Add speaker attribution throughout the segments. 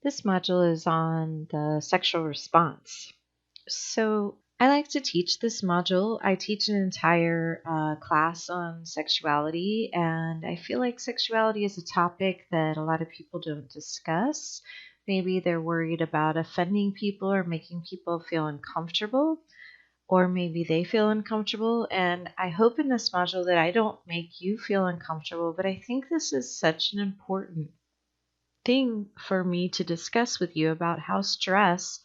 Speaker 1: This module is on the sexual response. So I like to teach this module. I teach an entire class on sexuality, and I feel like sexuality is a topic that a lot of people don't discuss. Maybe they're worried about offending people or making people feel uncomfortable, or maybe they feel uncomfortable. And I hope in this module that I don't make you feel uncomfortable, but I think this is such an important thing for me to discuss with you about how stress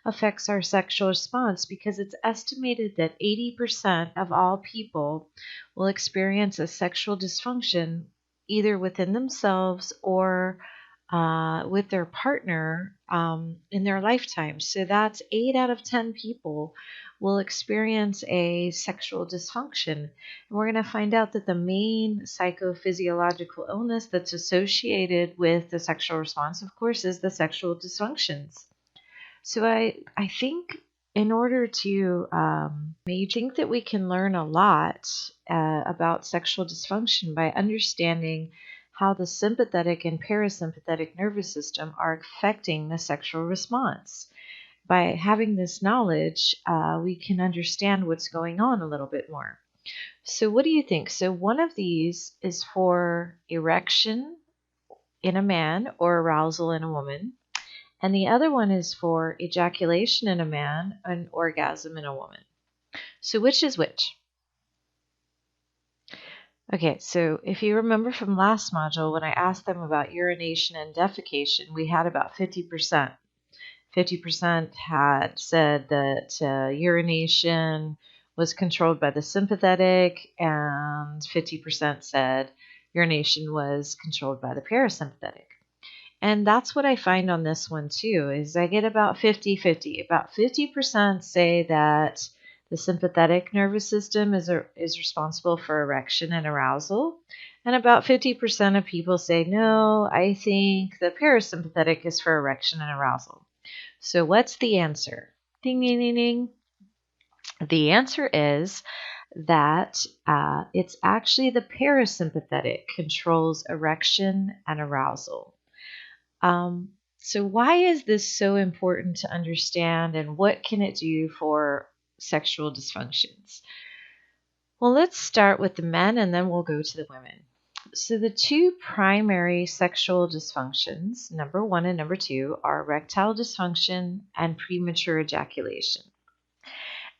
Speaker 1: affects our sexual response, because it's estimated that 80% of all people will experience a sexual dysfunction either within themselves or with their partner in their lifetime. So that's 8 out of 10 people will experience a sexual dysfunction. And we're going to find out that the main psychophysiological illness that's associated with the sexual response, of course, is the sexual dysfunctions. So I think in order to, I think that we can learn a lot about sexual dysfunction by understanding how the sympathetic and parasympathetic nervous system are affecting the sexual response. By having this knowledge, we can understand what's going on a little bit more. So what do you think? So one of these is for erection in a man or arousal in a woman. And the other one is for ejaculation in a man and orgasm in a woman. So which is which? Okay, so if you remember from last module, when I asked them about urination and defecation, we had about 50%. 50% had said that urination was controlled by the sympathetic, and 50% said urination was controlled by the parasympathetic. And that's what I find on this one too, is I get about 50-50. About 50% say that the sympathetic nervous system is responsible for erection and arousal. And about 50% of people say, no, I think the parasympathetic is for erection and arousal. So what's the answer? Ding, ding, ding, ding. The answer is that it's actually the parasympathetic controls erection and arousal. So why is this so important to understand, and what can it do for sexual dysfunctions? Well, let's start with the men and then we'll go to the women. So the two primary sexual dysfunctions, number 1 and number 2, are erectile dysfunction and premature ejaculation.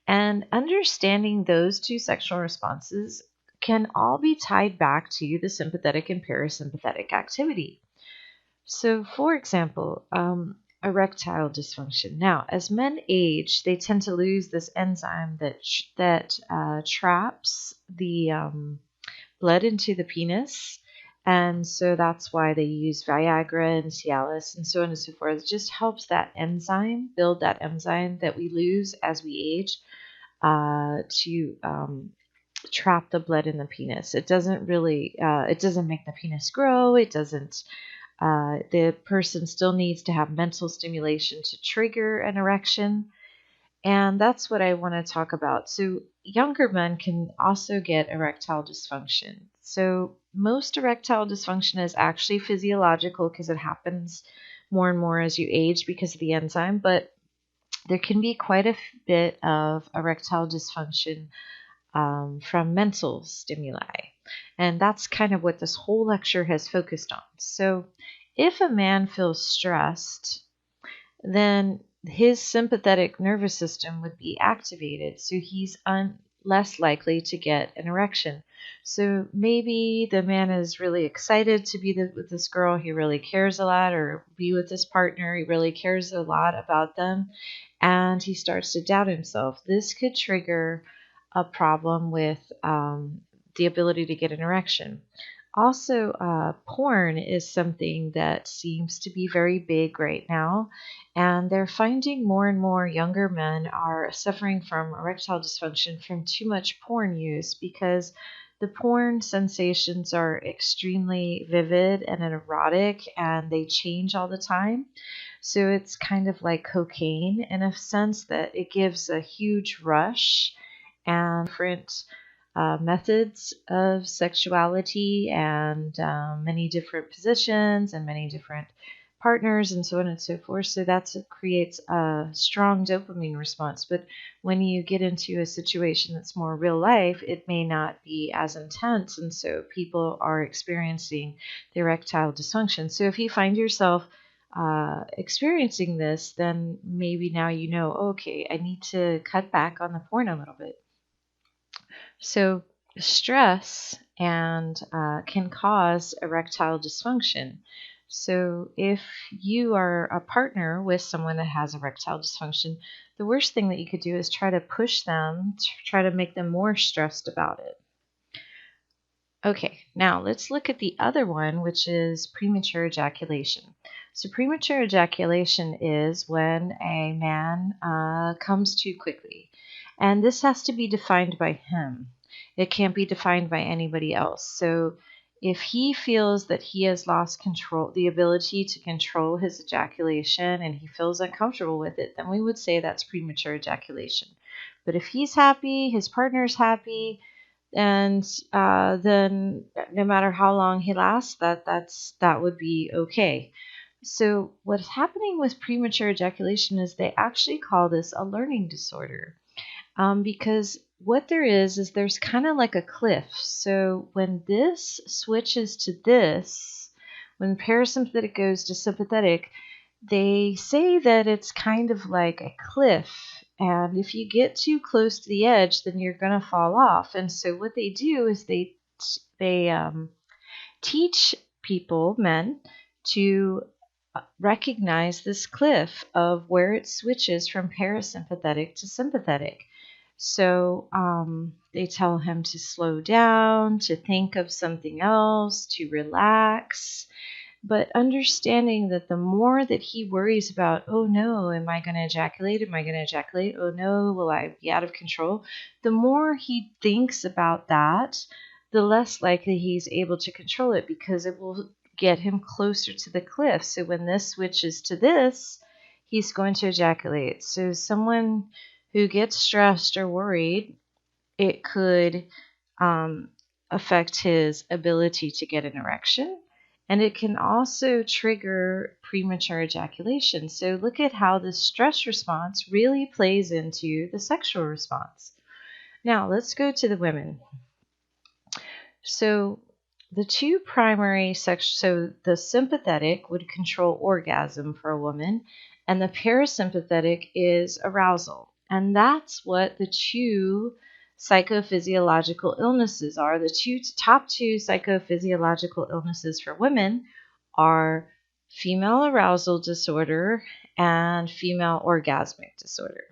Speaker 1: And understanding those two sexual responses can all be tied back to the sympathetic and parasympathetic activity. So, for example, erectile dysfunction. Now, as men age, they tend to lose this enzyme that traps the blood into the penis, and so that's why they use Viagra and Cialis and so on and so forth. It just helps that enzyme build that enzyme that we lose as we age to trap the blood in the penis. It doesn't really, it doesn't make the penis grow. It doesn't. The person still needs to have mental stimulation to trigger an erection. And that's what I want to talk about. So younger men can also get erectile dysfunction. So most erectile dysfunction is actually physiological because it happens more and more as you age because of the enzyme. But there can be quite a bit of erectile dysfunction from mental stimuli. And that's kind of what this whole lecture has focused on. So if a man feels stressed, then his sympathetic nervous system would be activated, so he's less likely to get an erection. So maybe the man is really excited to be with this girl, he really cares a lot, or be with this partner, he really cares a lot about them, and he starts to doubt himself. This could trigger a problem with the ability to get an erection. Also, porn is something that seems to be very big right now, and they're finding more and more younger men are suffering from erectile dysfunction from too much porn use, because the porn sensations are extremely vivid and erotic, and they change all the time. So it's kind of like cocaine in a sense that it gives a huge rush, and different methods of sexuality, and many different positions and many different partners and so on and so forth. So that creates a strong dopamine response. But when you get into a situation that's more real life, it may not be as intense. And so people are experiencing the erectile dysfunction. So if you find yourself experiencing this, then maybe now you know, okay, I need to cut back on the porn a little bit. So stress and can cause erectile dysfunction. So if you are a partner with someone that has erectile dysfunction, the worst thing that you could do is try to push them, to try to make them more stressed about it. Okay, now let's look at the other one, which is premature ejaculation. So premature ejaculation is when a man comes too quickly. And this has to be defined by him. It can't be defined by anybody else. So if he feels that he has lost control, the ability to control his ejaculation, and he feels uncomfortable with it, then we would say that's premature ejaculation. But if he's happy, his partner's happy, and then no matter how long he lasts, that would be okay. So what's happening with premature ejaculation is they actually call this a learning disorder, because what there is there's kind of like a cliff. So when this switches to this, when parasympathetic goes to sympathetic, they say that it's kind of like a cliff, and if you get too close to the edge, then you're going to fall off. And so what they do is they teach people, men, to recognize this cliff of where it switches from parasympathetic to sympathetic. So they tell him to slow down, to think of something else, to relax. But understanding that the more that he worries about, oh no, am I going to ejaculate? Am I going to ejaculate? Oh no, will I be out of control? The more he thinks about that, the less likely he's able to control it, because it will get him closer to the cliff. So when this switches to this, he's going to ejaculate. So someone who gets stressed or worried, it could affect his ability to get an erection. And it can also trigger premature ejaculation. So look at how the stress response really plays into the sexual response. Now let's go to the women. So the two primary so the sympathetic would control orgasm for a woman, and the parasympathetic is arousal. And that's what the two psychophysiological illnesses are. The top two psychophysiological illnesses for women are female arousal disorder and female orgasmic disorder.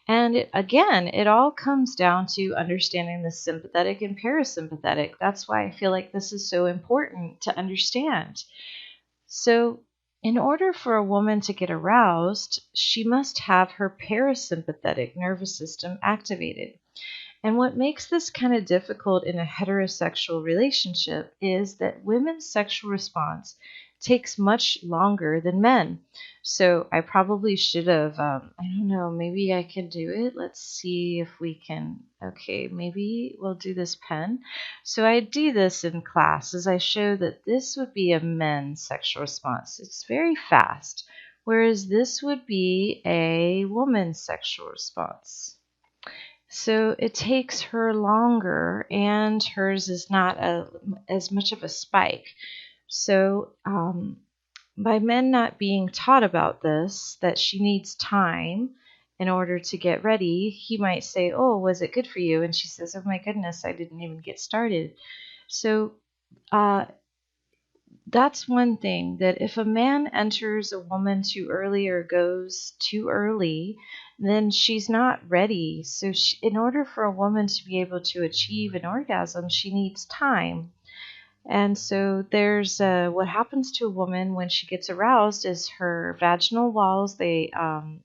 Speaker 1: And it all comes down to understanding the sympathetic and parasympathetic. That's why I feel like this is so important to understand. So, in order for a woman to get aroused, she must have her parasympathetic nervous system activated. And what makes this kind of difficult in a heterosexual relationship is that women's sexual response takes much longer than men. So I probably should have, I don't know, maybe I can do it. Let's see if we can. Okay, maybe we'll do this pen. So I do this in class as I show that this would be a men's sexual response. It's very fast, whereas this would be a woman's sexual response. So it takes her longer, and hers is not as much of a spike. So by men not being taught about this, that she needs time in order to get ready, he might say, oh, was it good for you? And she says, oh my goodness, I didn't even get started. So that's one thing, that if a man enters a woman too early or goes too early, then she's not ready. So in order for a woman to be able to achieve an orgasm, she needs time. And so there's what happens to a woman when she gets aroused is her vaginal walls, they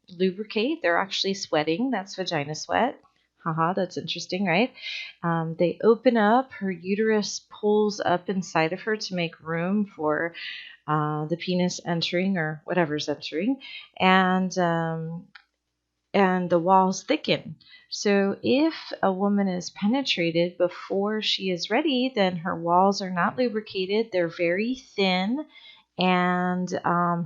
Speaker 1: lubricate. They're actually sweating. That's vagina sweat. Haha, that's interesting, right? They open up. Her uterus pulls up inside of her to make room for the penis entering, or whatever's entering. And the walls thicken. So if a woman is penetrated before she is ready, then her walls are not lubricated. They're very thin, and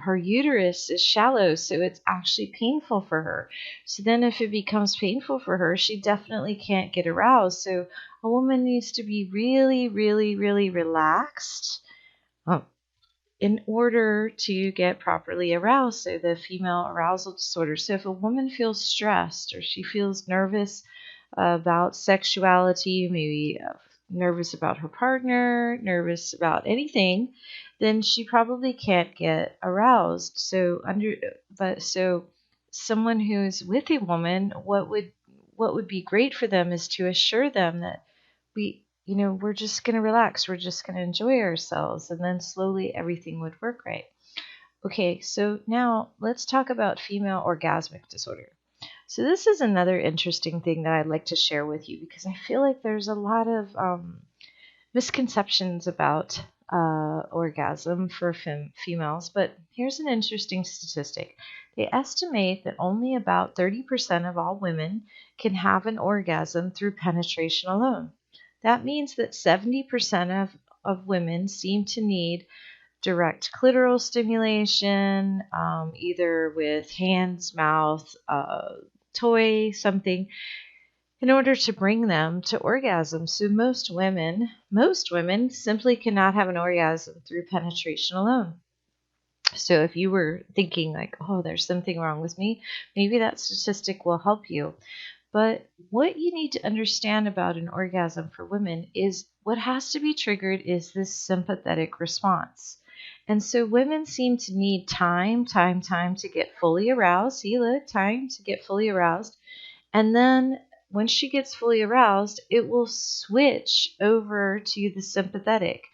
Speaker 1: her uterus is shallow, so it's actually painful for her. So then if it becomes painful for her, she definitely can't get aroused. So a woman needs to be really, really, really relaxed in order to get properly aroused. So the female arousal disorder. So if a woman feels stressed or she feels nervous about sexuality, maybe nervous about her partner, nervous about anything, then she probably can't get aroused. So someone who's with a woman, what would be great for them is to assure them that we're just going to relax, we're just going to enjoy ourselves, and then slowly everything would work right. Okay, so now let's talk about female orgasmic disorder. So this is another interesting thing that I'd like to share with you because I feel like there's a lot of misconceptions about orgasm for females, but here's an interesting statistic. They estimate that only about 30% of all women can have an orgasm through penetration alone. That means that 70% of women seem to need direct clitoral stimulation, either with hands, mouth, toy, something, in order to bring them to orgasm. So most women simply cannot have an orgasm through penetration alone. So if you were thinking like, oh, there's something wrong with me, maybe that statistic will help you. But what you need to understand about an orgasm for women is what has to be triggered is this sympathetic response. And so women seem to need time to get fully aroused. See, look, time to get fully aroused. And then when she gets fully aroused, it will switch over to the sympathetic.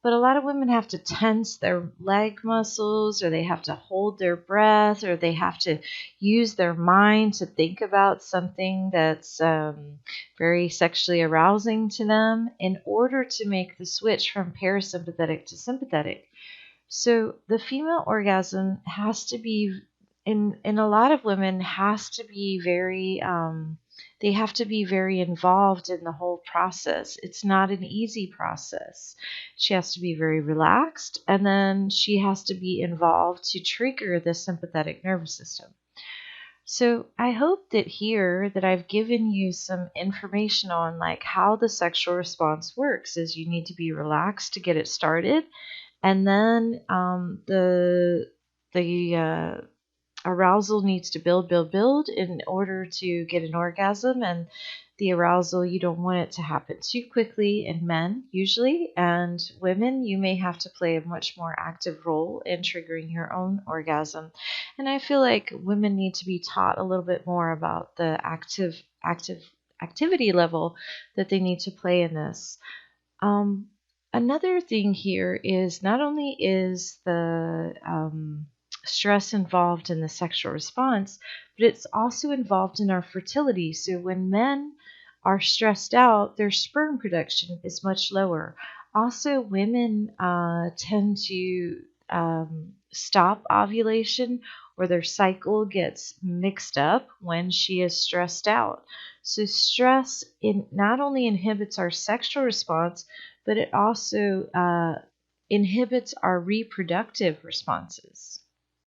Speaker 1: But a lot of women have to tense their leg muscles, or they have to hold their breath, or they have to use their mind to think about something that's very sexually arousing to them in order to make the switch from parasympathetic to sympathetic. So the female orgasm has to be in a lot of women has to be very they have to be very involved in the whole process. It's not an easy process. She has to be very relaxed, and then she has to be involved to trigger the sympathetic nervous system. So I hope that here that I've given you some information on like how the sexual response works is you need to be relaxed to get it started, and then the arousal needs to build in order to get an orgasm. And the arousal, you don't want it to happen too quickly in men usually, and women, you may have to play a much more active role in triggering your own orgasm. And I feel like women need to be taught a little bit more about the activity level that they need to play in this. um, Another thing here is not only is the stress involved in the sexual response, but it's also involved in our fertility. So when men are stressed out, their sperm production is much lower. Also, women tend to stop ovulation, or their cycle gets mixed up when she is stressed out. So stress not only inhibits our sexual response, but it also inhibits our reproductive responses.